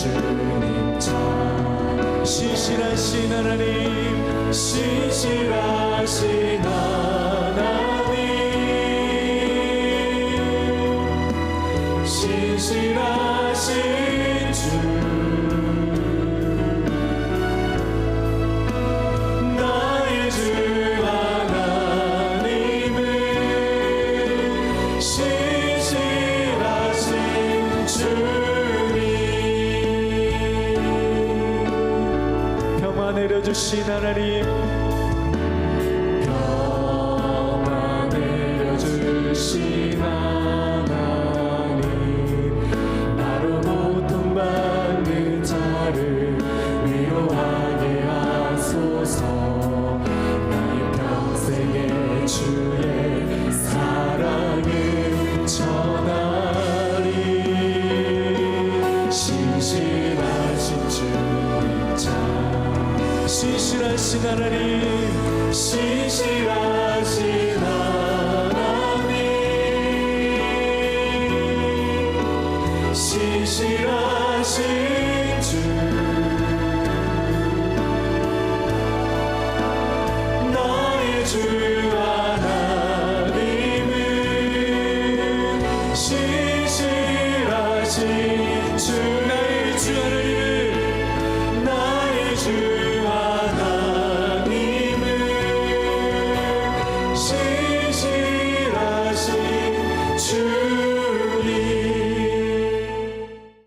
주님 참 신실하신 하나님 신실하신 하나님 신실하신 주 나의 주 하나님은 신실하신 주님 평화 내려주신 하나님 평화 내려주신 하나님 나로 고통받는 자를 위로하게 하소서 나의 평생에 주의 사랑을 전하리 신실하신 주님 참 신실하신 하나님 신실하신 하나님 신실하신 주 나의 주 하나님은 신실하신 주 나의 주 하나님은 나의 주 하나님은 신실하신 주님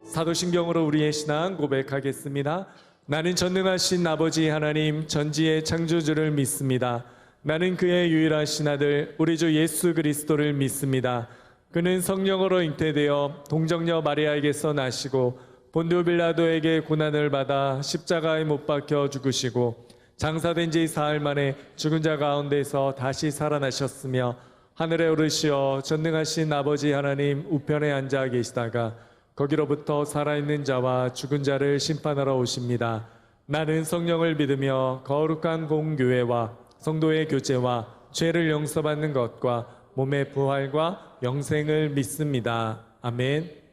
사도신경으로 우리의 신앙 고백하겠습니다. 나는 전능하신 아버지 하나님 전지의 창조주를 믿습니다. 나는 그의 유일하신 아들 우리 주 예수 그리스도를 믿습니다. 그는 성령으로 잉태되어 동정녀 마리아에게서 나시고 본디오 빌라도에게 고난을 받아 십자가에 못 박혀 죽으시고 장사된 지 사흘 만에 죽은 자 가운데서 다시 살아나셨으며 하늘에 오르시어 전능하신 아버지 하나님 우편에 앉아 계시다가 거기로부터 살아있는 자와 죽은 자를 심판하러 오십니다. 나는 성령을 믿으며 거룩한 공교회와 성도의 교제와 죄를 용서받는 것과 몸의 부활과 영생을 믿습니다. 아멘.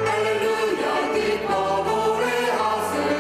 할렐루야 기뻐 노래하세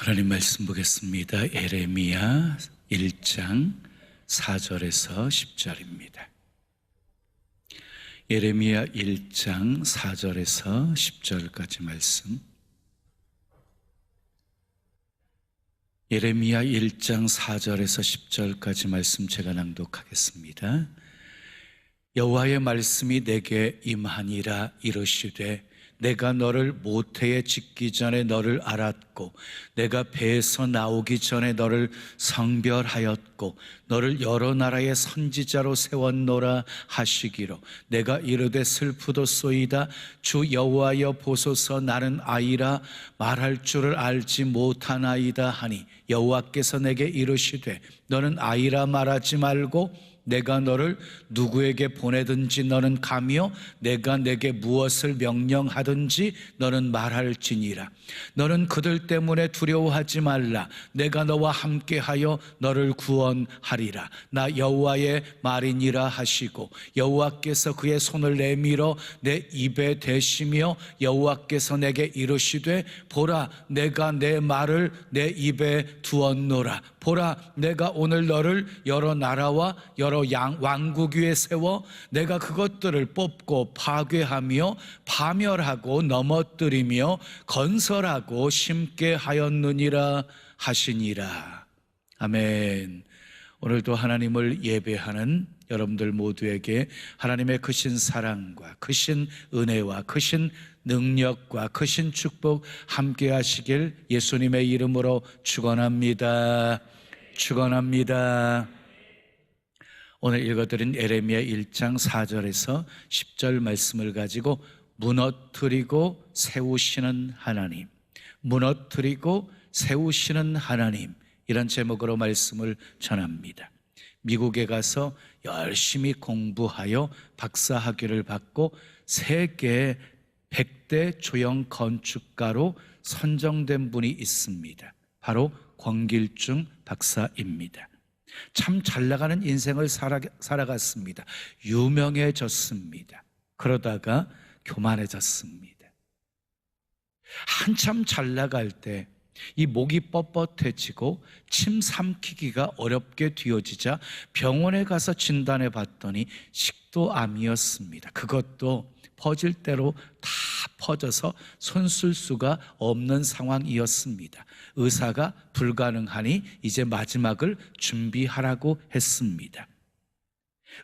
하나님 말씀 보겠습니다. 예레미야 1장 4절에서 10절입니다. 예레미야 1장 4절에서 10절까지 말씀. 예레미야 1장 4절에서 10절까지 말씀 제가 낭독하겠습니다. 여호와의 말씀이 내게 임하니라. 이르시되 내가 너를 모태에 짓기 전에 너를 알았고 내가 배에서 나오기 전에 너를 성별하였고 너를 여러 나라의 선지자로 세웠노라 하시기로 내가 이르되 슬프도소이다. 주 여호와여 보소서 나는 아이라 말할 줄을 알지 못하나이다 하니 여호와께서 내게 이르시되 너는 아이라 말하지 말고 내가 너를 누구에게 보내든지 너는 가며 내가 내게 무엇을 명령하든지 너는 말할지니라. 너는 그들 때문에 두려워하지 말라. 내가 너와 함께하여 너를 구원하리라. 나 여호와의 말이니라 하시고 여호와께서 그의 손을 내밀어 내 입에 대시며 여호와께서 내게 이르시되 보라 내가 내 말을 내 입에 두었노라. 보라 내가 오늘 너를 여러 나라와 여러 왕국 위에 세워 내가 그것들을 뽑고 파괴하며 파멸하고 넘어뜨리며 건설하고 심게 하였느니라 하시니라. 아멘. 오늘도 하나님을 예배하는 여러분들 모두에게 하나님의 크신 사랑과 크신 은혜와 크신 능력과 크신 축복 함께 하시길 예수님의 이름으로 축원합니다. 축원합니다. 오늘 읽어드린 예레미야 1장 4절에서 10절 말씀을 가지고 무너뜨리고 세우시는 하나님, 무너뜨리고 세우시는 하나님, 이런 제목으로 말씀을 전합니다. 미국에 가서 열심히 공부하여 박사학위를 받고 세계 100대 조형 건축가로 선정된 분이 있습니다. 바로 권길중 박사입니다. 참 잘나가는 인생을 살아갔습니다. 유명해졌습니다. 그러다가 교만해졌습니다. 한참 잘나갈 때 이 목이 뻣뻣해지고 침 삼키기가 어렵게 되어지자 병원에 가서 진단해 봤더니 식도암이었습니다. 그것도 퍼질 대로 다 퍼져서 손 쓸 수가 없는 상황이었습니다. 의사가 불가능하니 이제 마지막을 준비하라고 했습니다.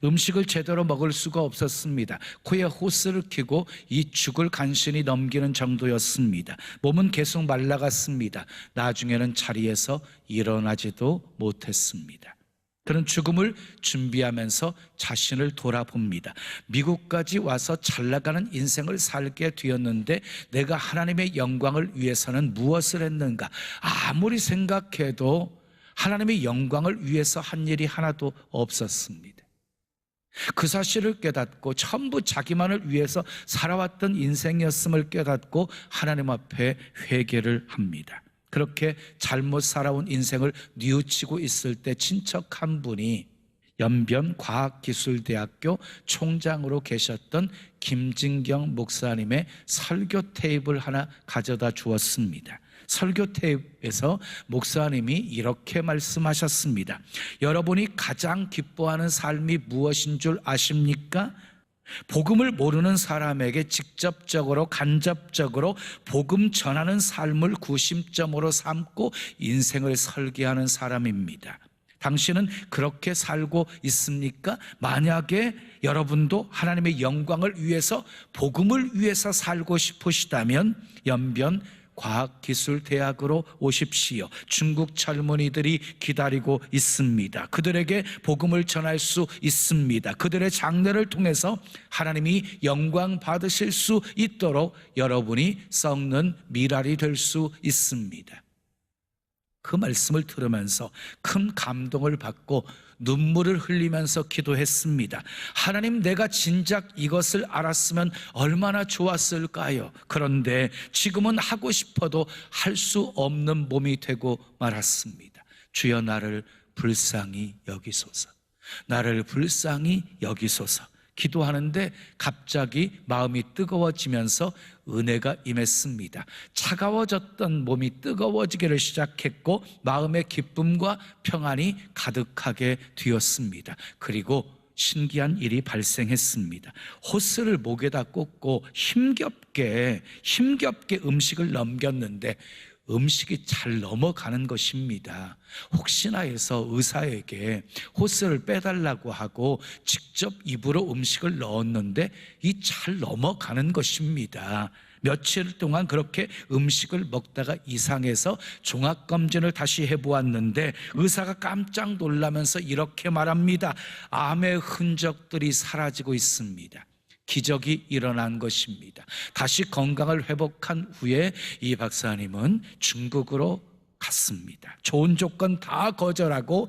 음식을 제대로 먹을 수가 없었습니다. 코에 호스를 켜고 이 죽을 간신히 넘기는 정도였습니다. 몸은 계속 말라갔습니다. 나중에는 자리에서 일어나지도 못했습니다. 그는 죽음을 준비하면서 자신을 돌아봅니다. 미국까지 와서 잘나가는 인생을 살게 되었는데 내가 하나님의 영광을 위해서는 무엇을 했는가? 아무리 생각해도 하나님의 영광을 위해서 한 일이 하나도 없었습니다. 그 사실을 깨닫고 전부 자기만을 위해서 살아왔던 인생이었음을 깨닫고 하나님 앞에 회개를 합니다. 그렇게 잘못 살아온 인생을 뉘우치고 있을 때 친척 한 분이 연변과학기술대학교 총장으로 계셨던 김진경 목사님의 설교 테이프를 하나 가져다 주었습니다. 설교 테이프에서 목사님이 이렇게 말씀하셨습니다. 여러분이 가장 기뻐하는 삶이 무엇인 줄 아십니까? 복음을 모르는 사람에게 직접적으로 간접적으로 복음 전하는 삶을 구심점으로 삼고 인생을 설계하는 사람입니다. 당신은 그렇게 살고 있습니까? 만약에 여러분도 하나님의 영광을 위해서 복음을 위해서 살고 싶으시다면 연변 과학기술대학으로 오십시오. 중국 젊은이들이 기다리고 있습니다. 그들에게 복음을 전할 수 있습니다. 그들의 장래를 통해서 하나님이 영광 받으실 수 있도록 여러분이 썩는 미랄이 될 수 있습니다. 그 말씀을 들으면서 큰 감동을 받고 눈물을 흘리면서 기도했습니다. 하나님, 내가 진작 이것을 알았으면 얼마나 좋았을까요? 그런데 지금은 하고 싶어도 할 수 없는 몸이 되고 말았습니다. 주여 나를 불쌍히 여기소서. 나를 불쌍히 여기소서. 기도하는데 갑자기 마음이 뜨거워지면서 은혜가 임했습니다. 차가워졌던 몸이 뜨거워지기를 시작했고 마음의 기쁨과 평안이 가득하게 되었습니다. 그리고 신기한 일이 발생했습니다. 호스를 목에다 꽂고 힘겹게 음식을 넘겼는데 음식이 잘 넘어가는 것입니다. 혹시나 해서 의사에게 호스를 빼달라고 하고 직접 입으로 음식을 넣었는데 이 잘 넘어가는 것입니다. 며칠 동안 그렇게 음식을 먹다가 이상해서 종합검진을 다시 해보았는데 의사가 깜짝 놀라면서 이렇게 말합니다. 암의 흔적들이 사라지고 있습니다. 기적이 일어난 것입니다. 다시 건강을 회복한 후에 이 박사님은 중국으로 갔습니다. 좋은 조건 다 거절하고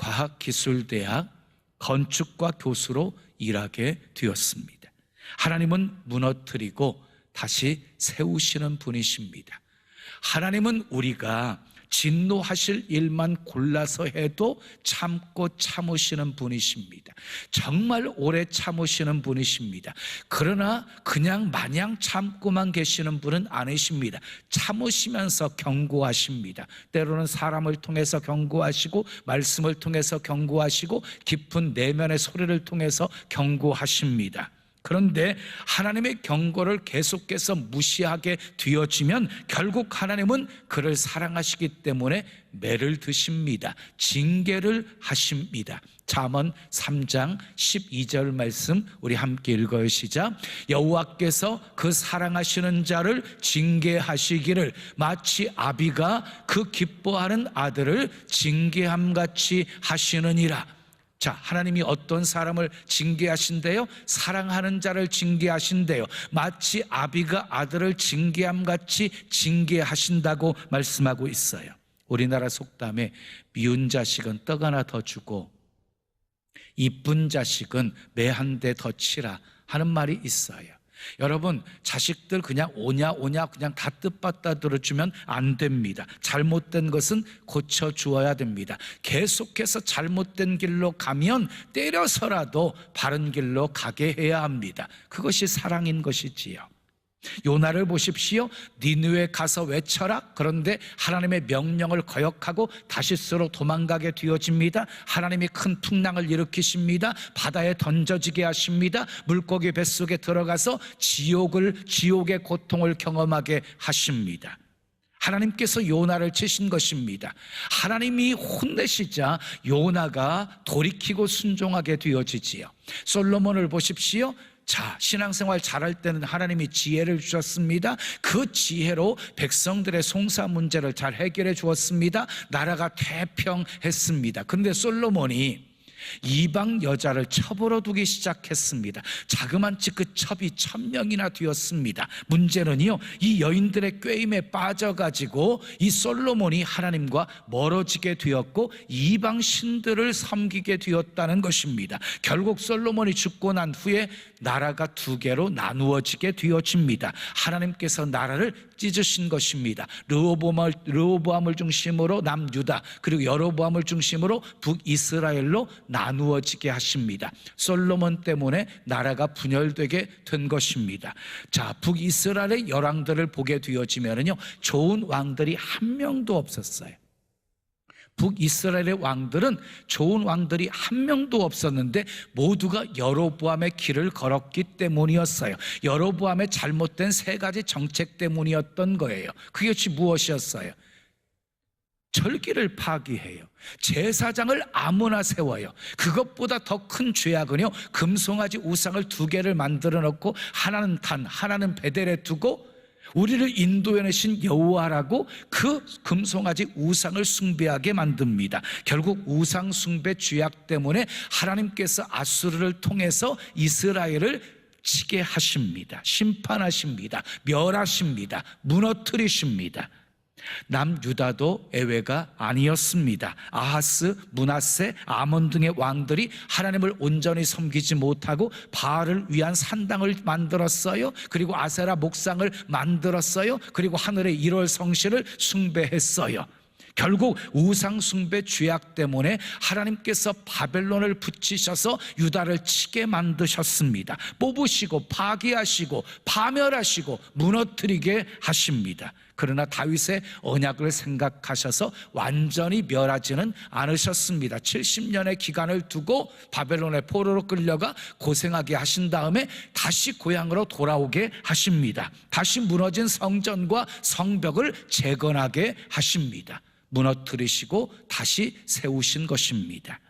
연변과학기술대학 건축과 교수로 일하게 되었습니다. 하나님은 무너뜨리고 다시 세우시는 분이십니다. 하나님은 우리가 진노하실 일만 골라서 해도 참고 참으시는 분이십니다. 정말 오래 참으시는 분이십니다. 그러나 그냥 마냥 참고만 계시는 분은 아니십니다. 참으시면서 경고하십니다. 때로는 사람을 통해서 경고하시고 말씀을 통해서 경고하시고 깊은 내면의 소리를 통해서 경고하십니다. 그런데 하나님의 경고를 계속해서 무시하게 되어지면 결국 하나님은 그를 사랑하시기 때문에 매를 드십니다. 징계를 하십니다. 잠언 3장 12절 말씀 우리 함께 읽어요. 시작. 여호와께서 그 사랑하시는 자를 징계하시기를 마치 아비가 그 기뻐하는 아들을 징계함같이 하시느니라. 자, 하나님이 어떤 사람을 징계하신대요? 사랑하는 자를 징계하신대요. 마치 아비가 아들을 징계함같이 징계하신다고 말씀하고 있어요. 우리나라 속담에 미운 자식은 떡 하나 더 주고 이쁜 자식은 매 한 대 더 치라 하는 말이 있어요. 여러분, 자식들 그냥 오냐 그냥 다 뜻받다 들어주면 안 됩니다. 잘못된 것은 고쳐주어야 됩니다. 계속해서 잘못된 길로 가면 때려서라도 바른 길로 가게 해야 합니다. 그것이 사랑인 것이지요. 요나를 보십시오. 니느웨 가서 외쳐라. 그런데 하나님의 명령을 거역하고 다시스로 도망가게 되어집니다. 하나님이 큰 풍랑을 일으키십니다. 바다에 던져지게 하십니다. 물고기 뱃속에 들어가서 지옥의 고통을 경험하게 하십니다. 하나님께서 요나를 치신 것입니다. 하나님이 혼내시자 요나가 돌이키고 순종하게 되어지지요. 솔로몬을 보십시오. 자, 신앙생활 잘할 때는 하나님이 지혜를 주셨습니다. 그 지혜로 백성들의 송사 문제를 잘 해결해 주었습니다. 나라가 태평했습니다. 그런데 솔로몬이 이방 여자를 첩으로 두기 시작했습니다. 자그만치 그 첩이 1000명이나 되었습니다. 문제는요, 이 여인들의 꾀임에 빠져가지고 이 솔로몬이 하나님과 멀어지게 되었고 이방 신들을 섬기게 되었다는 것입니다. 결국 솔로몬이 죽고 난 후에 나라가 두 개로 나누어지게 되어집니다. 하나님께서 나라를 찢으신 것입니다. 르호보암을 중심으로 남유다, 그리고 여로보암을 중심으로 북이스라엘로 나누어지게 하십니다. 솔로몬 때문에 나라가 분열되게 된 것입니다. 자, 북이스라엘의 열왕들을 보게 되어지면요, 좋은 왕들이 한 명도 없었어요. 북이스라엘의 왕들은 좋은 왕들이 한 명도 없었는데 모두가 여로보암의 길을 걸었기 때문이었어요. 여로보암의 잘못된 세 가지 정책 때문이었던 거예요. 그것이 무엇이었어요? 절기를 파기해요. 제사장을 아무나 세워요. 그것보다 더 큰 죄악은요, 금송아지 우상을 2개를 만들어 놓고 하나는 단, 하나는 베델에 두고 우리를 인도해내신 여호와라고 그 금송아지 우상을 숭배하게 만듭니다. 결국 우상 숭배 죄악 때문에 하나님께서 아수르를 통해서 이스라엘을 치게 하십니다. 심판하십니다. 멸하십니다. 무너뜨리십니다. 남유다도 예외가 아니었습니다. 아하스, 므낫세, 아몬 등의 왕들이 하나님을 온전히 섬기지 못하고 바알을 위한 산당을 만들었어요. 그리고 아세라 목상을 만들었어요. 그리고 하늘의 1월 성신을 숭배했어요. 결국 우상숭배 죄악 때문에 하나님께서 바벨론을 붙이셔서 유다를 치게 만드셨습니다. 뽑으시고 파괴하시고 파멸하시고 무너뜨리게 하십니다. 그러나 다윗의 언약을 생각하셔서 완전히 멸하지는 않으셨습니다. 70년의 기간을 두고 바벨론의 포로로 끌려가 고생하게 하신 다음에 다시 고향으로 돌아오게 하십니다. 다시 무너진 성전과 성벽을 재건하게 하십니다. 무너뜨리시고 다시 세우신 것입니다.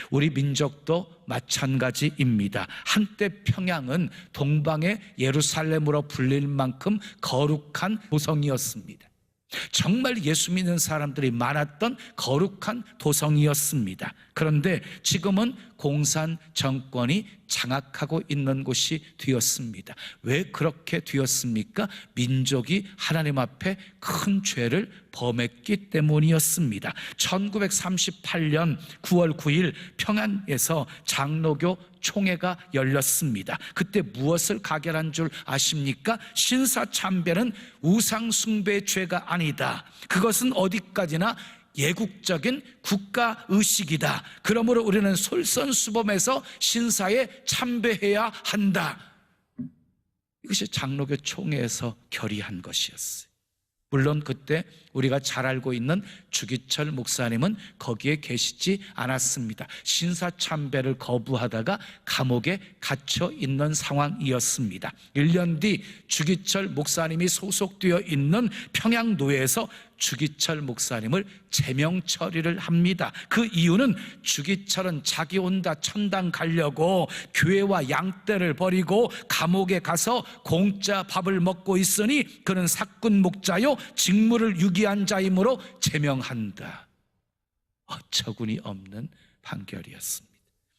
우리 민족도 마찬가지입니다. 한때 평양은 동방의 예루살렘으로 불릴 만큼 거룩한 도성이었습니다. 정말 예수 믿는 사람들이 많았던 거룩한 도성이었습니다. 그런데 지금은 공산 정권이 장악하고 있는 곳이 되었습니다. 왜 그렇게 되었습니까? 민족이 하나님 앞에 큰 죄를 범했기 때문이었습니다. 1938년 9월 9일 평안에서 장로교 총회가 열렸습니다. 그때 무엇을 가결한 줄 아십니까? 신사참배는 우상숭배의 죄가 아니다. 그것은 어디까지나 예국적인 국가의식이다. 그러므로 우리는 솔선수범해서 신사에 참배해야 한다. 이것이 장로교 총회에서 결의한 것이었어요. 물론 그때 우리가 잘 알고 있는 주기철 목사님은 거기에 계시지 않았습니다. 신사참배를 거부하다가 감옥에 갇혀 있는 상황이었습니다. 1년 뒤 주기철 목사님이 소속되어 있는 평양노회에서 주기철 목사님을 제명 처리를 합니다. 그 이유는 주기철은 자기 혼자 천당 가려고 교회와 양떼를 버리고 감옥에 가서 공짜 밥을 먹고 있으니 그는 사꾼 목자요 직무를 유기한 자이므로 제명한다. 어처구니 없는 판결이었습니다.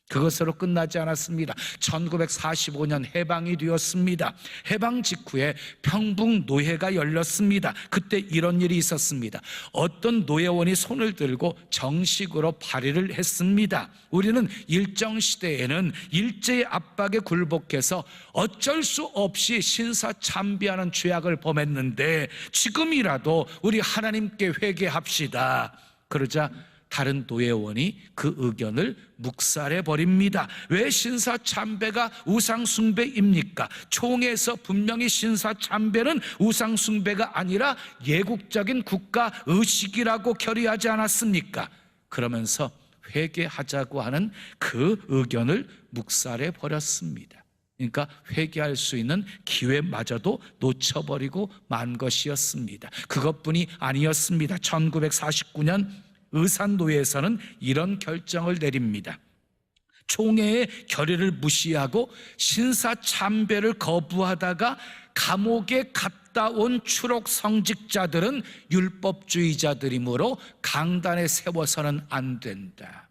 그것으로 끝나지 않았습니다. 1945년 해방이 되었습니다. 해방 직후에 평북노회가 열렸습니다. 그때 이런 일이 있었습니다. 어떤 노회원이 손을 들고 정식으로 발의를 했습니다. 우리는 일정시대에는 일제의 압박에 굴복해서 어쩔 수 없이 신사참배하는 죄악을 범했는데 지금이라도 우리 하나님께 회개합시다. 그러자 다른 노회원이 그 의견을 묵살해 버립니다. 왜 신사참배가 우상숭배입니까? 총회에서 분명히 신사참배는 우상숭배가 아니라 예국적인 국가의식이라고 결의하지 않았습니까? 그러면서 회개하자고 하는 그 의견을 묵살해 버렸습니다. 그러니까 회개할 수 있는 기회마저도 놓쳐버리고 만 것이었습니다. 그것뿐이 아니었습니다. 1949년 의산노회에서는 이런 결정을 내립니다. 총회의 결의를 무시하고 신사참배를 거부하다가 감옥에 갔다 온 추록 성직자들은 율법주의자들이므로 강단에 세워서는 안 된다.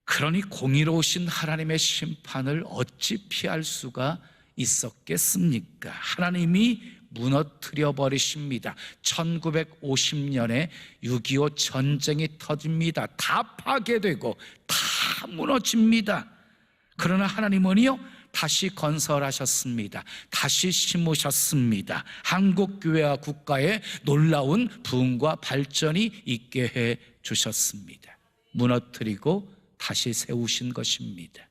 그러니 공의로우신 하나님의 심판을 어찌 피할 수가 있었겠습니까? 하나님이 무너뜨려 버리십니다. 1950년에 6.25 전쟁이 터집니다. 다 파괴되고 다 무너집니다. 그러나 하나님은요 다시 건설하셨습니다. 다시 심으셨습니다. 한국교회와 국가에 놀라운 부흥과 발전이 있게 해 주셨습니다. 무너뜨리고 다시 세우신 것입니다.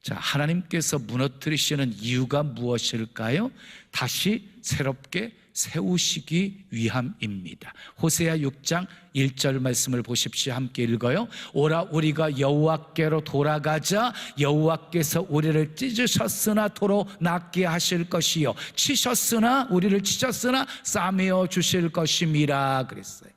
자, 하나님께서 무너뜨리시는 이유가 무엇일까요? 다시 새롭게 세우시기 위함입니다. 호세아 6장 1절 말씀을 보십시오. 함께 읽어요. 오라 우리가 여호와께로 돌아가자. 여호와께서 우리를 찢으셨으나 도로 낫게 하실 것이요 치셨으나 우리를 치셨으나 싸매어 주실 것임이라 그랬어요.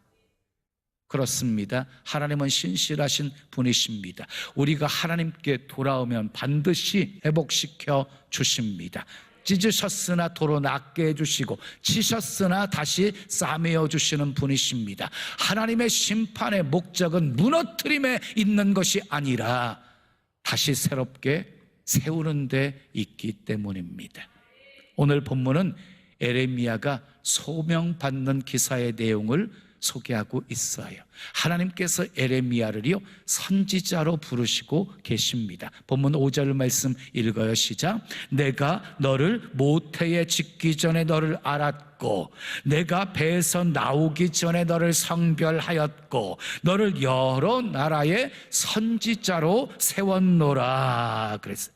그렇습니다. 하나님은 신실하신 분이십니다. 우리가 하나님께 돌아오면 반드시 회복시켜 주십니다. 찢으셨으나 도로 낫게 해주시고 치셨으나 다시 싸매어 주시는 분이십니다. 하나님의 심판의 목적은 무너뜨림에 있는 것이 아니라 다시 새롭게 세우는 데 있기 때문입니다. 오늘 본문은 에레미야가 소명받는 기사의 내용을 소개하고 있어요. 하나님께서 에레미야를요 선지자로 부르시고 계십니다. 본문 5절 말씀 읽어요. 시작. 내가 너를 모태에 짓기 전에 너를 알았고 내가 배에서 나오기 전에 너를 성별하였고 너를 여러 나라의 선지자로 세웠노라 그랬어요.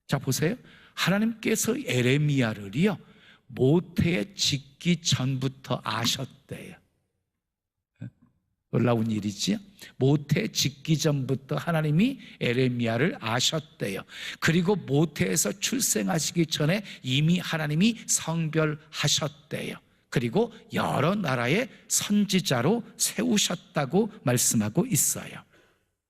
자 보세요. 하나님께서 에레미야를요 모태에 짓기 전부터 아셨대요. 놀라운 일이지요. 모태 짓기 전부터 하나님이 에레미야를 아셨대요. 그리고 모태에서 출생하시기 전에 이미 하나님이 성별하셨대요. 그리고 여러 나라의 선지자로 세우셨다고 말씀하고 있어요.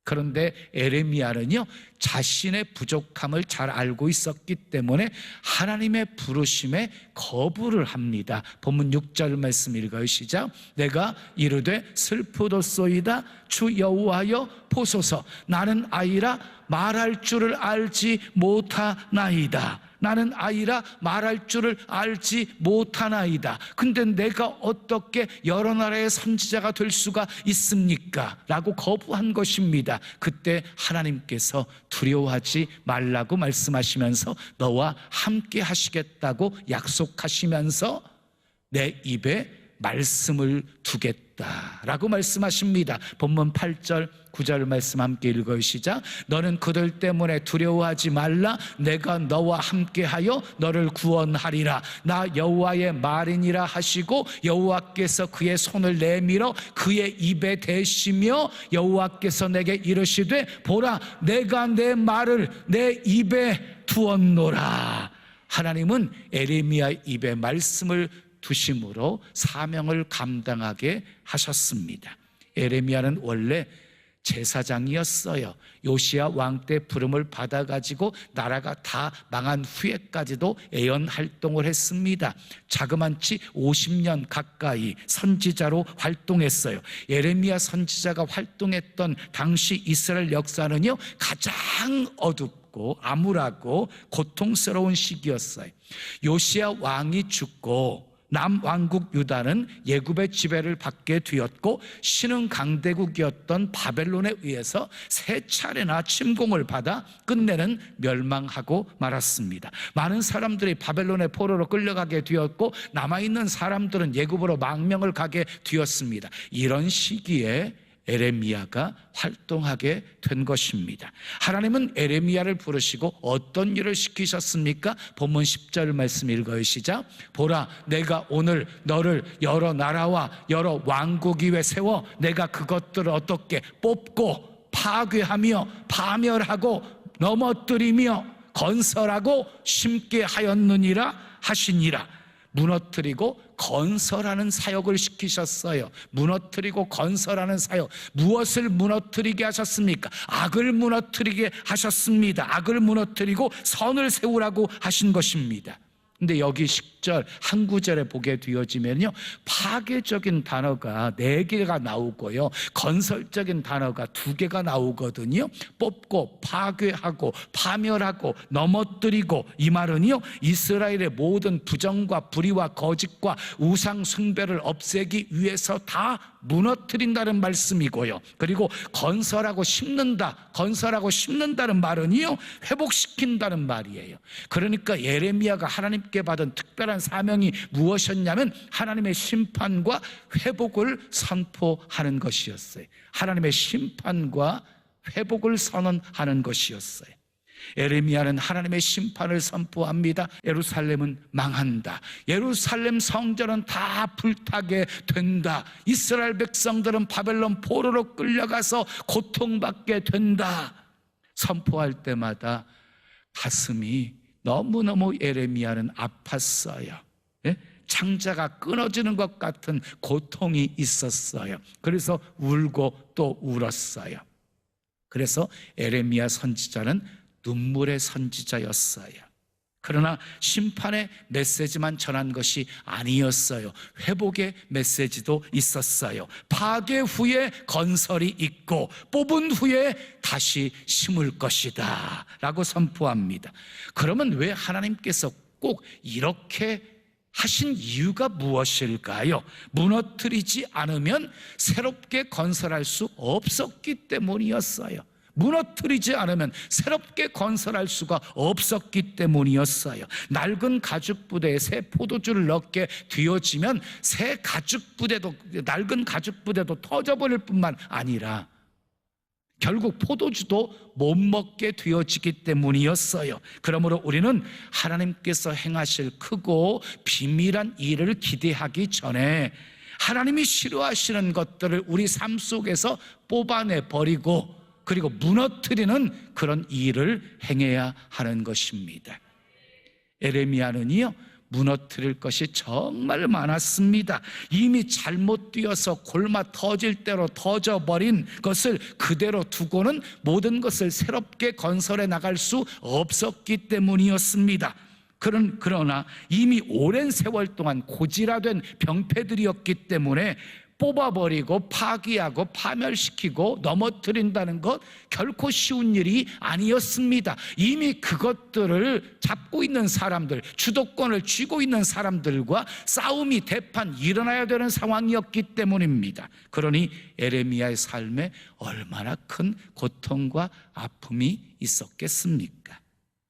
그런데 에레미야는요 자신의 부족함을 잘 알고 있었기 때문에 하나님의 부르심에 거부를 합니다. 본문 6절 말씀 읽어요. 시작. 내가 이르되 슬프도소이다 주 여호와여 보소서 나는 아이라 말할 줄을 알지 못하나이다. 나는 아이라 말할 줄을 알지 못하나이다. 근데 내가 어떻게 여러 나라의 선지자가 될 수가 있습니까? 라고 거부한 것입니다. 그때 하나님께서 두려워하지 말라고 말씀하시면서 너와 함께 하시겠다고 약속하시면서 내 입에 말씀을 두겠다라고 말씀하십니다. 본문 8절 9절 말씀 함께 읽어요. 시작. 너는 그들 때문에 두려워하지 말라. 내가 너와 함께하여 너를 구원하리라. 나 여호와의 말이니라 하시고 여호와께서 그의 손을 내밀어 그의 입에 대시며 여호와께서 내게 이르시되 보라 내가 내 말을 내 입에 두었노라. 하나님은 에레미야 입에 말씀을 두심으로 사명을 감당하게 하셨습니다. 에레미야는 원래 제사장이었어요. 요시야 왕 때 부름을 받아가지고 나라가 다 망한 후에까지도 애연 활동을 했습니다. 자그만치 50년 가까이 선지자로 활동했어요. 에레미야 선지자가 활동했던 당시 이스라엘 역사는요 가장 어둡고 암울하고 고통스러운 시기였어요. 요시야 왕이 죽고 남왕국 유다는 예굽의 지배를 받게 되었고 신흥 강대국이었던 바벨론에 의해서 세 차례나 침공을 받아 끝내는 멸망하고 말았습니다. 많은 사람들이 바벨론의 포로로 끌려가게 되었고 남아있는 사람들은 예굽으로 망명을 가게 되었습니다. 이런 시기에 에레미야가 활동하게 된 것입니다. 하나님은 에레미야를 부르시고 어떤 일을 시키셨습니까? 본문 10절 말씀 읽어요. 시작. 보라 내가 오늘 너를 여러 나라와 여러 왕국 위에 세워 내가 그것들을 어떻게 뽑고 파괴하며 파멸하고 넘어뜨리며 건설하고 심게 하였느니라 하시니라. 무너뜨리고 건설하는 사역을 시키셨어요. 무너뜨리고 건설하는 사역. 무엇을 무너뜨리게 하셨습니까? 악을 무너뜨리게 하셨습니다. 악을 무너뜨리고 선을 세우라고 하신 것입니다. 근데 여기 10절 한 구절에 보게 되어지면요 파괴적인 단어가 4개가 나오고요 건설적인 단어가 2개가 나오거든요. 뽑고 파괴하고 파멸하고 넘어뜨리고, 이 말은요 이스라엘의 모든 부정과 불의와 거짓과 우상 숭배를 없애기 위해서 다 무너뜨린다는 말씀이고요. 그리고 건설하고 심는다, 건설하고 심는다는 말은요 회복시킨다는 말이에요. 그러니까 예레미야가 하나님께 받은 특별한 사명이 무엇이었냐면 하나님의 심판과 회복을 선포하는 것이었어요. 하나님의 심판과 회복을 선언하는 것이었어요. 에레미야는 하나님의 심판을 선포합니다. 예루살렘은 망한다. 예루살렘 성전은 다 불타게 된다. 이스라엘 백성들은 바벨론 포로로 끌려가서 고통받게 된다. 선포할 때마다 가슴이 너무너무 에레미야는 아팠어요. 예? 창자가 끊어지는 것 같은 고통이 있었어요. 그래서 울고 또 울었어요. 그래서 에레미야 선지자는 눈물의 선지자였어요. 그러나 심판의 메시지만 전한 것이 아니었어요. 회복의 메시지도 있었어요. 파괴 후에 건설이 있고 뽑은 후에 다시 심을 것이다 라고 선포합니다. 그러면 왜 하나님께서 꼭 이렇게 하신 이유가 무엇일까요? 무너뜨리지 않으면 새롭게 건설할 수 없었기 때문이었어요. 무너뜨리지 않으면 새롭게 건설할 수가 없었기 때문이었어요. 낡은 가죽 부대에 새 포도주를 넣게 되어지면 새 가죽 부대도, 낡은 가죽 부대도 터져버릴 뿐만 아니라 결국 포도주도 못 먹게 되어지기 때문이었어요. 그러므로 우리는 하나님께서 행하실 크고 비밀한 일을 기대하기 전에 하나님이 싫어하시는 것들을 우리 삶 속에서 뽑아내 버리고 그리고 무너뜨리는 그런 일을 행해야 하는 것입니다. 에레미야는요, 무너뜨릴 것이 정말 많았습니다. 이미 잘못 뛰어서 골마 터질 대로 터져버린 것을 그대로 두고는 모든 것을 새롭게 건설해 나갈 수 없었기 때문이었습니다. 그러나 이미 오랜 세월 동안 고질화된 병폐들이었기 때문에 뽑아버리고 파기하고 파멸시키고 넘어뜨린다는 것 결코 쉬운 일이 아니었습니다. 이미 그것들을 잡고 있는 사람들, 주도권을 쥐고 있는 사람들과 싸움이 대판 일어나야 되는 상황이었기 때문입니다. 그러니 에레미야의 삶에 얼마나 큰 고통과 아픔이 있었겠습니까?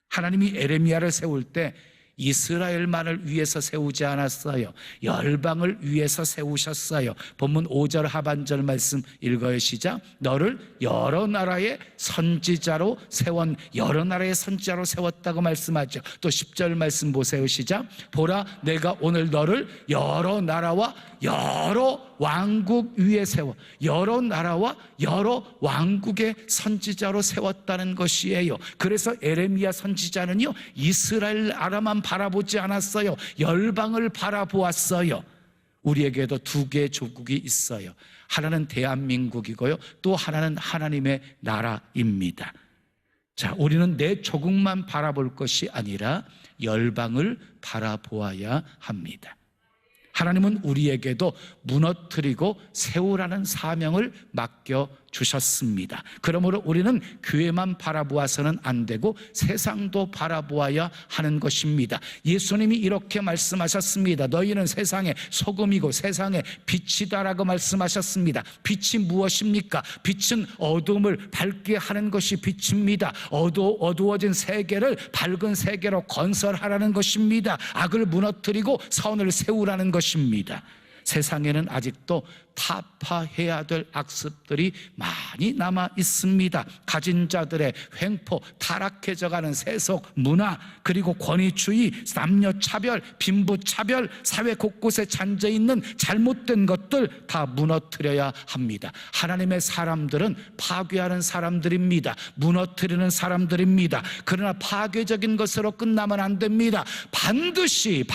하나님이 에레미야를 세울 때 이스라엘만을 위해서 세우지 않았어요. 열방을 위해서 세우셨어요. 본문 5절 하반절 말씀 읽어요. 시작. 너를 여러 나라의 선지자로 여러 나라의 선지자로 세웠다고 말씀하죠. 또 10절 말씀 보세요. 시작. 보라, 내가 오늘 너를 여러 나라와 여러 왕국 위에 세워 여러 나라와 여러 왕국의 선지자로 세웠다는 것이에요. 그래서 에레미야 선지자는요, 이스라엘 나라만 바라보지 않았어요. 열방을 바라보았어요. 우리에게도 두 개의 조국이 있어요. 하나는 대한민국이고요, 또 하나는 하나님의 나라입니다. 자, 우리는 내 조국만 바라볼 것이 아니라 열방을 바라보아야 합니다. 하나님은 우리에게도 무너뜨리고 세우라는 사명을 맡겨주셨습니다. 그러므로 우리는 교회만 바라보아서는 안 되고 세상도 바라보아야 하는 것입니다. 예수님이 이렇게 말씀하셨습니다. 너희는 세상의 소금이고 세상의 빛이다라고 말씀하셨습니다. 빛이 무엇입니까? 빛은 어둠을 밝게 하는 것이 빛입니다. 어두워진 세계를 밝은 세계로 건설하라는 것입니다. 악을 무너뜨리고 선을 세우라는 것입니다. 세상에는 아직도 타파해야 될 악습들이 많이 남아 있습니다. 가진 자들의 횡포, 타락해져가는 세속 문화, 그리고 권위주의, 남녀차별, 빈부차별, 사회 곳곳에 잔재있는 잘못된 것들 다 무너뜨려야 합니다. 하나님의 사람들은 파괴하는 사람들입니다. 무너뜨리는 사람들입니다. 그러나 파괴적인 것으로 끝나면 안 됩니다. 반드시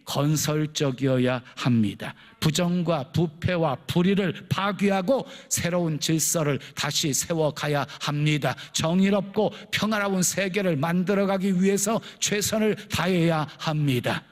건설적이어야 합니다. 부정과 부패와 불의를 파괴하고 새로운 질서를 다시 세워가야 합니다. 정의롭고 평화로운 세계를 만들어가기 위해서 최선을 다해야 합니다.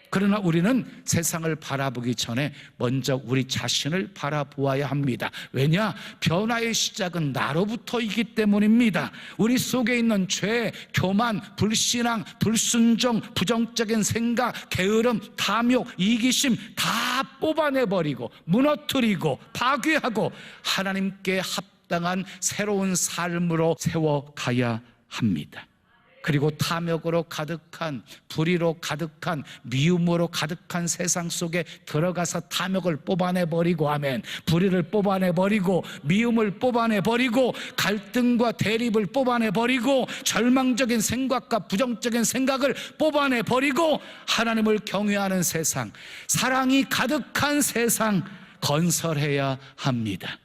그러나 우리는 세상을 바라보기 전에 먼저 우리 자신을 바라보아야 합니다. 왜냐? 변화의 시작은 나로부터이기 때문입니다. 우리 속에 있는 죄, 교만, 불신앙, 불순종, 부정적인 생각, 게으름, 탐욕, 이기심 다 뽑아내버리고 무너뜨리고 파괴하고 하나님께 합당한 새로운 삶으로 세워가야 합니다. 그리고 탐욕으로 가득한, 불의로 가득한, 미움으로 가득한 세상 속에 들어가서 탐욕을 뽑아내버리고, 아멘, 불의를 뽑아내버리고, 미움을 뽑아내버리고, 갈등과 대립을 뽑아내버리고, 절망적인 생각과 부정적인 생각을 뽑아내버리고, 하나님을 경외하는 세상, 사랑이 가득한 세상 건설해야 합니다.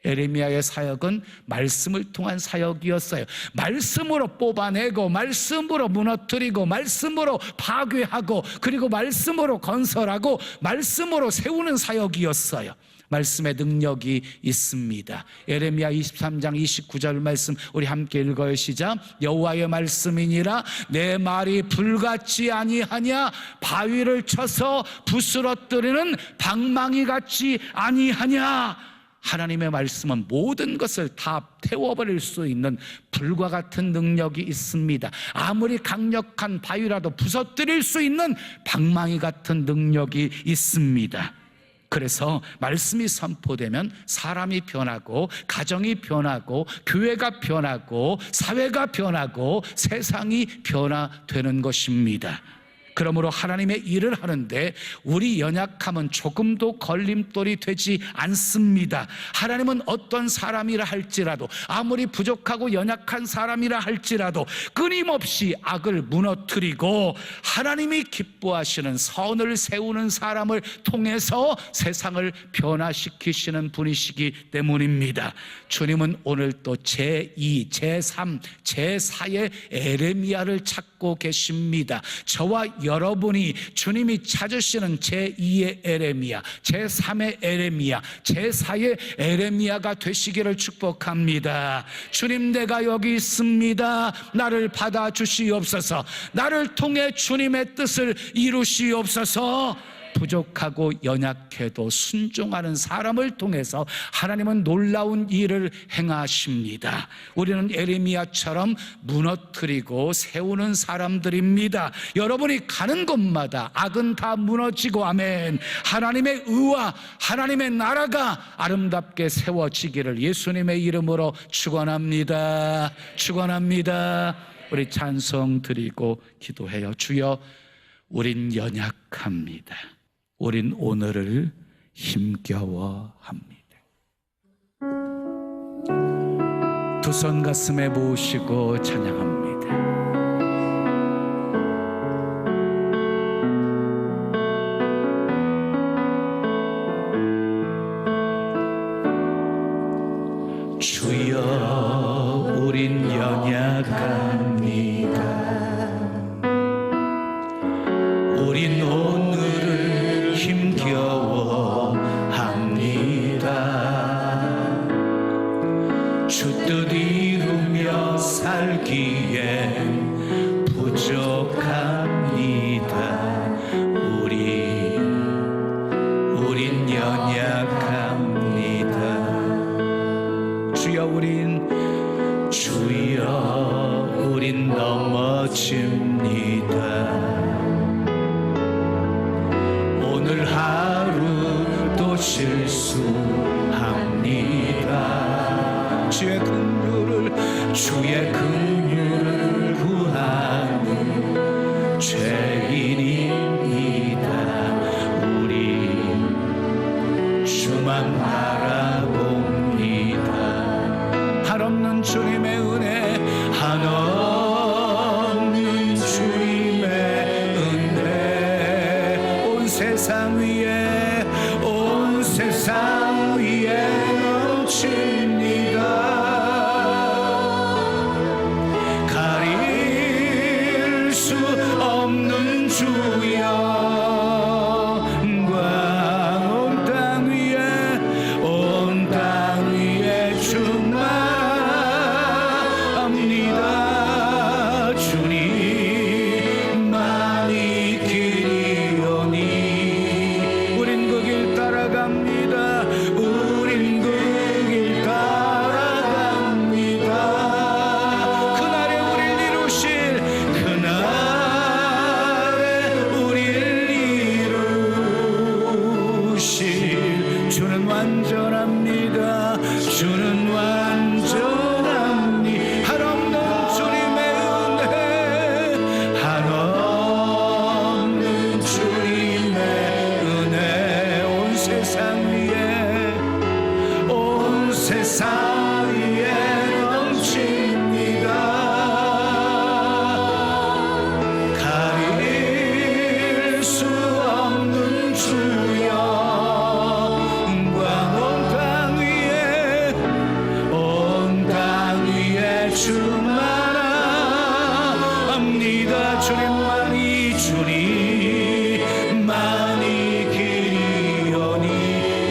에레미야의 사역은 말씀을 통한 사역이었어요. 말씀으로 뽑아내고, 말씀으로 무너뜨리고, 말씀으로 파괴하고, 그리고 말씀으로 건설하고, 말씀으로 세우는 사역이었어요. 말씀의 능력이 있습니다. 에레미야 23장 29절 말씀 우리 함께 읽어요. 시작. 여호와의 말씀이니라 내 말이 불같지 아니하냐, 바위를 쳐서 부스러뜨리는 방망이 같지 아니하냐. 하나님의 말씀은 모든 것을 다 태워버릴 수 있는 불과 같은 능력이 있습니다. 아무리 강력한 바위라도 부서뜨릴 수 있는 방망이 같은 능력이 있습니다. 그래서 말씀이 선포되면 사람이 변하고, 가정이 변하고, 교회가 변하고, 사회가 변하고, 세상이 변화되는 것입니다. 그러므로 하나님의 일을 하는데 우리 연약함은 조금도 걸림돌이 되지 않습니다. 하나님은 어떤 사람이라 할지라도, 아무리 부족하고 연약한 사람이라 할지라도 끊임없이 악을 무너뜨리고 하나님이 기뻐하시는 선을 세우는 사람을 통해서 세상을 변화시키시는 분이시기 때문입니다. 주님은 오늘 또 제2, 제3, 제4의 에레미야를 찾고 계십니다. 저와 여러분이 주님이 찾으시는 제2의 에레미야, 제3의 에레미야, 제4의 에레미야가 되시기를 축복합니다. 주님, 내가 여기 있습니다. 나를 받아주시옵소서. 나를 통해 주님의 뜻을 이루시옵소서. 부족하고 연약해도 순종하는 사람을 통해서 하나님은 놀라운 일을 행하십니다. 우리는 에레미야처럼 무너뜨리고 세우는 사람들입니다. 여러분이 가는 곳마다 악은 다 무너지고, 아멘, 하나님의 의와 하나님의 나라가 아름답게 세워지기를 예수님의 이름으로 축원합니다. 축원합니다. 우리 찬송 드리고 기도해요. 주여, 우린 연약합니다. 우린 오늘을 힘겨워합니다. 두 손 가슴에 모으시고 찬양합니다. 주여, 우린 연약합니다. 우린 오늘을 힘겨워합니다. 주 뜻 이루며 살기엔 부족합니다. 우린 연약합니다. 주여, 우린 넘어집니다. 오늘 하루 또 실수합니다. 주의 긍휼을 구하는 죄인입니다. 우리 주만 바라봅니다. 한없는 주님의 은혜, 한없는 주님의 은혜, 온 세상 위에 넘칩니다. 가릴 수 없는 주여 영광, 온 땅 위에 충만합니다. 주님만이 길이오니 우린 그 길 따라갑니다. 우린 그 길 따라갑니다. 그날에 우릴 이루실, 주는 완전합니다. 주는 완전합니다. 한없는 주님의 은혜, 한없는 주님의 은혜, 온 세상 위에 넘칩니다. 가릴 수 없는 주여 온 땅 위에 충만합니다. 주님만이 길이오니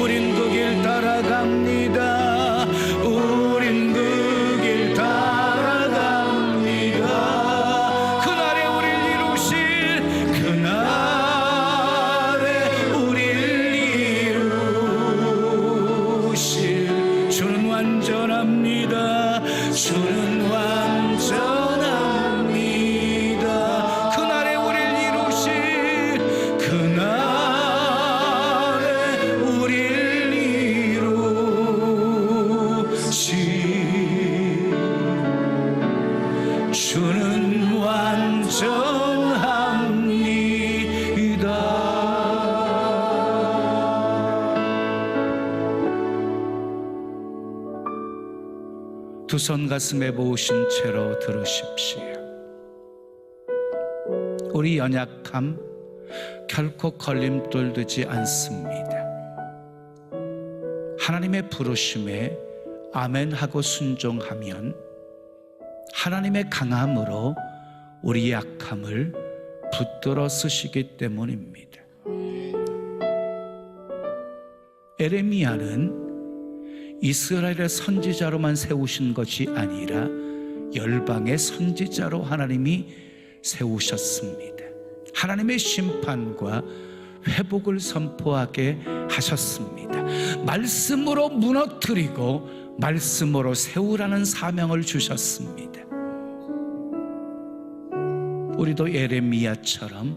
우린 그 길 따라갑니다. 우린 그 길 따라갑니다. 그날에 우릴 이루실, 그날에 우릴 이루실 두 손 가슴에 모으신 채로 들으십시오. 우리 연약함 결코 걸림돌 되지 않습니다. 하나님의 부르심에 아멘하고 순종하면 하나님의 강함으로 우리 약함을 붙들어 쓰시기 때문입니다. 에레미야는 이스라엘의 선지자로만 세우신 것이 아니라 열방의 선지자로 하나님이 세우셨습니다. 하나님의 심판과 회복을 선포하게 하셨습니다. 말씀으로 무너뜨리고 말씀으로 세우라는 사명을 주셨습니다. 우리도 예레미야처럼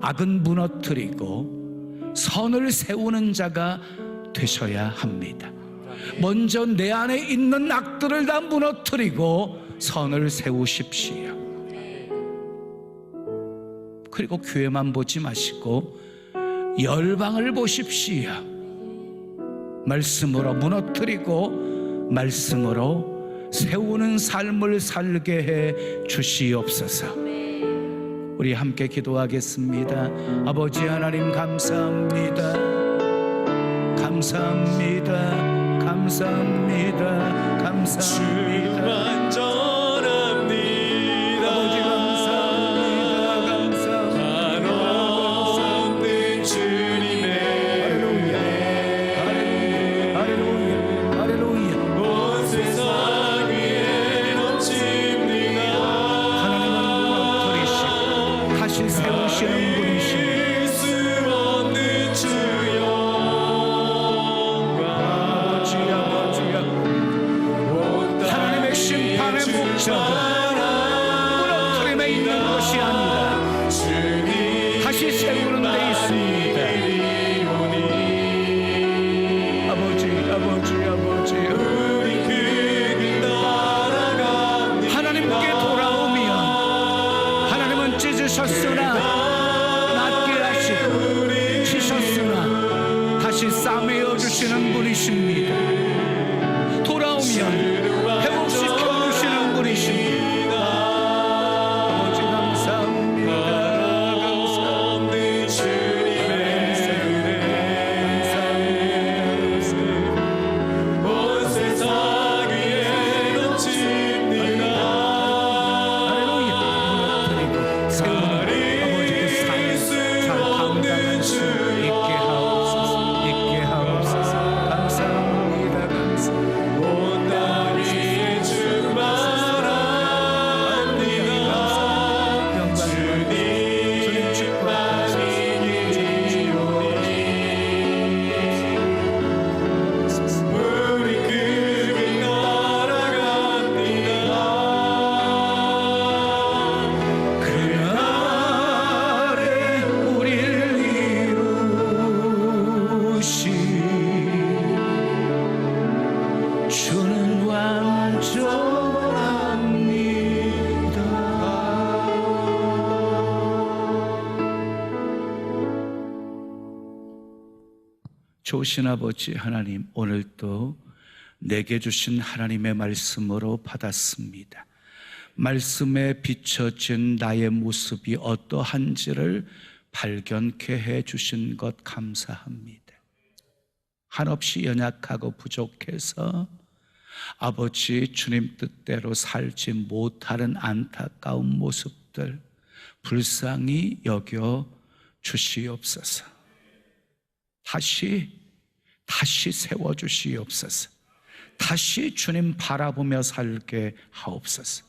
악은 무너뜨리고 선을 세우는 자가 되셔야 합니다. 먼저 내 안에 있는 악들을 다 무너뜨리고 선을 세우십시오. 그리고 교회만 보지 마시고 열방을 보십시오. 말씀으로 무너뜨리고 말씀으로 세우는 삶을 살게 해 주시옵소서. 우리 함께 기도하겠습니다. 아버지 하나님 감사합니다. 감사합니다. 감사합니다. 감사합니다. 완전합니다. 아버지 감사합니다. 감사합니다. 한없는 주님의 할렐루야. 할렐루야. 할렐루야. 온 세상 위에 넘칩니다. 하나님은 무너뜨리시고 다시 세우시는 분이십니다. 수 없는 주여 하나님의 심판의 목적은 무너뜨림에 있는 것이 아니라 다시 세우는 데 있습니다. 아버지 하나님께 돌아오면 하나님은 찢으셨으나 낫게 하시고 치셨으나 다시 싸매어 주시는 분이십니다. 돌아오면 회복시켜 주시는 분이십니다. 아버지 감사합니다. 없는 주님의 은혜 온 세상 위에 넘칩니다. 할렐루야. 무너뜨리고 세우는 아버지 그 삶을 잘 감당할 수 있게 하옵소서. 있게 하옵소서. 감사합니다. 감사합니다. 온 땅 위에 충만합니다. 주님 축복하소서. 우리 그길 따라갑니다. 그날에 우리를 이루시 주는 완전합니다. 좋으신 아버지 하나님, 오늘도 내게 주신 하나님의 말씀으로 받았습니다. 말씀에 비춰진 나의 모습이 어떠한지를 발견케 해 주신 것 감사합니다. 한없이 연약하고 부족해서 아버지 주님 뜻대로 살지 못하는 안타까운 모습들 불쌍히 여겨 주시옵소서. 다시 세워주시옵소서. 다시 주님 바라보며 살게 하옵소서.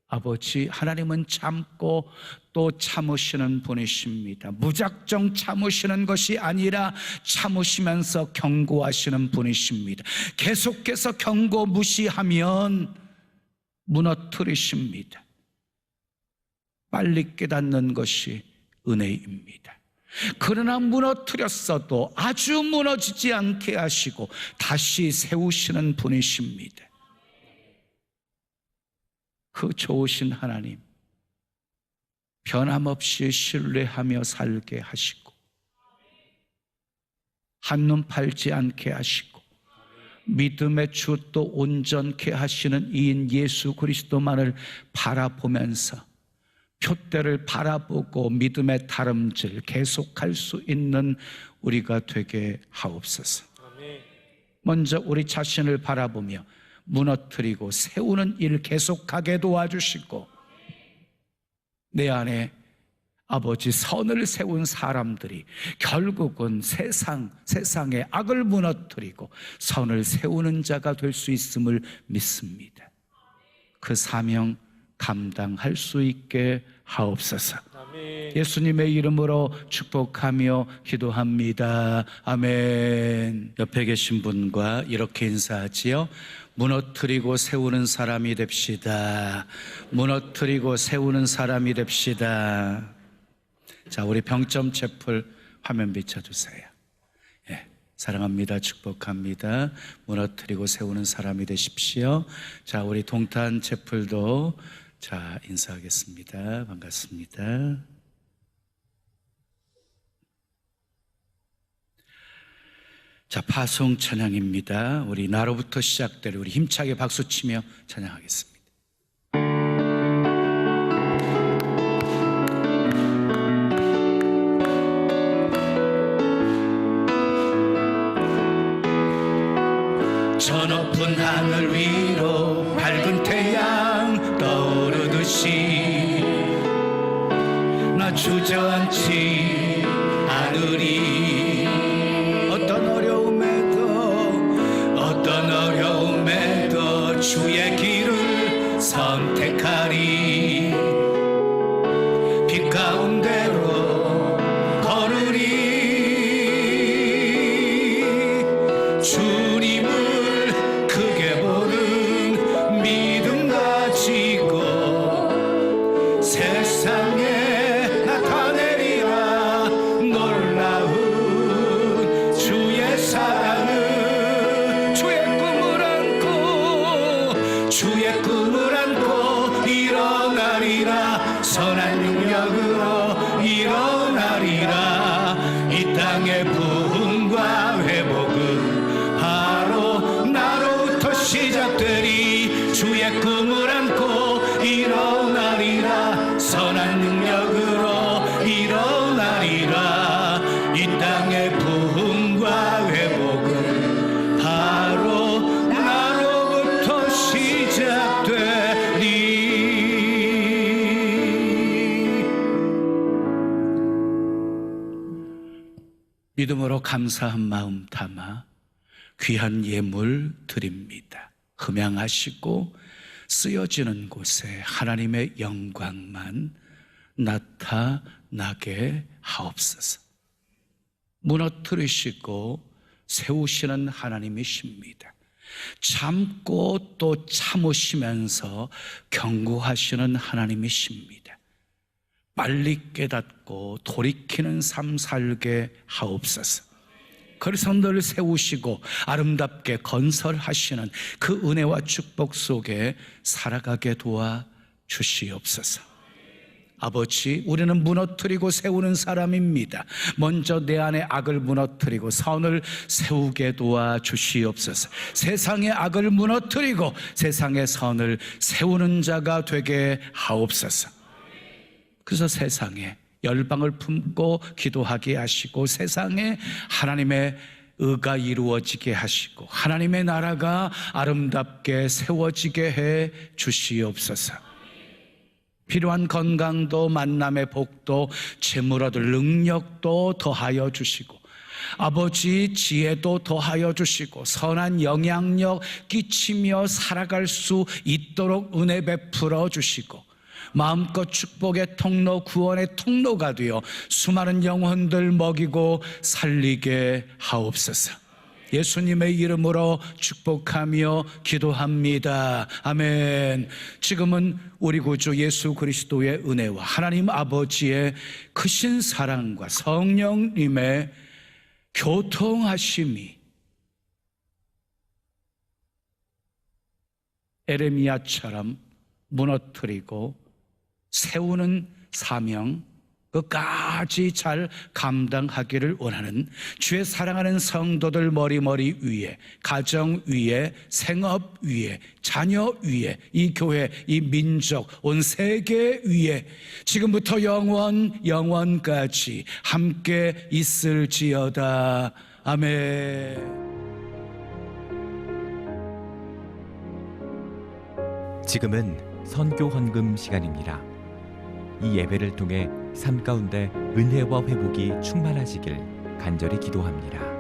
아버지 하나님은 참고 또 참으시는 분이십니다. 무작정 참으시는 것이 아니라 참으시면서 경고하시는 분이십니다. 계속해서 경고 무시하면 무너뜨리십니다. 빨리 깨닫는 것이 은혜입니다. 그러나 무너뜨렸어도 아주 무너지지 않게 하시고 다시 세우시는 분이십니다. 그 좋으신 하나님, 변함없이 신뢰하며 살게 하시고 한눈 팔지 않게 하시고 믿음의 주 또 온전케 하시는 이인 예수 그리스도만을 바라보면서 표대를 바라보고 믿음의 다름질 계속할 수 있는 우리가 되게 하옵소서. 먼저 우리 자신을 바라보며 무너뜨리고 세우는 일 계속하게 도와주시고, 내 안에 아버지 선을 세운 사람들이 결국은 세상의 악을 무너뜨리고 선을 세우는 자가 될 수 있음을 믿습니다. 그 사명 감당할 수 있게 하옵소서. 예수님의 이름으로 축복하며 기도합니다. 아멘. 옆에 계신 분과 이렇게 인사하지요. 무너뜨리고 세우는 사람이 됩시다. 무너뜨리고 세우는 사람이 됩시다. 자, 우리 병점 채플 화면 비춰주세요. 예, 사랑합니다. 축복합니다. 무너뜨리고 세우는 사람이 되십시오. 자, 우리 동탄 채플도 자, 인사하겠습니다. 반갑습니다. 자, 파송 찬양입니다. 우리 나로부터 시작될 우리 힘차게 박수치며 찬양하겠습니다. 저 높은 하늘 위로 밝은 태양 떠오르듯이 나 주저앉지 않으리. 어떤 어려움에도 주의 길을 선택하리. 빛 가운데로 걸으리. 주님을 크게 보는 믿음 가지고 세상에 나타내리라. 놀라운 주의 사랑을, 주의 꿈을 안고 일어나리라. 선한 능력으로 일어나리라. 이 땅의 부흥과 회복은 바로 나로부터 시작되리. 주의 꿈을 안고 일어나리라. 선한 능력으로 일어나리라. 이 땅의 부흥과 회복은 바로 나로부터 시작되리. 믿음으로 감사한 마음 담아 귀한 예물 드립니다. 흠양하시고 쓰여지는 곳에 하나님의 영광만 나타나게 하옵소서. 무너뜨리시고 세우시는 하나님이십니다. 참고 또 참으시면서 경고하시는 하나님이십니다. 빨리 깨닫고 돌이키는 삶 살게 하옵소서. 그래서 늘 세우시고 아름답게 건설하시는 그 은혜와 축복 속에 살아가게 도와주시옵소서. 아버지, 우리는 무너뜨리고 세우는 사람입니다. 먼저 내 안에 악을 무너뜨리고 선을 세우게 도와주시옵소서. 세상의 악을 무너뜨리고 세상의 선을 세우는 자가 되게 하옵소서. 그래서 세상에 열방을 품고 기도하게 하시고 세상에 하나님의 의가 이루어지게 하시고 하나님의 나라가 아름답게 세워지게 해 주시옵소서. 필요한 건강도 만남의 복도 재물 얻을 능력도 더하여 주시고 아버지 지혜도 더하여 주시고 선한 영향력 끼치며 살아갈 수 있도록 은혜 베풀어 주시고 마음껏 축복의 통로, 구원의 통로가 되어 수많은 영혼들 먹이고 살리게 하옵소서. 예수님의 이름으로 축복하며 기도합니다. 아멘. 지금은 우리 구주 예수 그리스도의 은혜와 하나님 아버지의 크신 사랑과 성령님의 교통하심이 에레미야처럼 무너뜨리고 세우는 사명 끝까지 잘 감당하기를 원하는 주의 사랑하는 성도들 머리 위에, 가정 위에, 생업 위에, 자녀 위에, 이 교회, 이 민족, 온 세계 위에 지금부터 영원까지 함께 있을지어다. 아멘. 지금은 선교 헌금 시간입니다. 이 예배를 통해 삶 가운데 은혜와 회복이 충만하시길 간절히 기도합니다.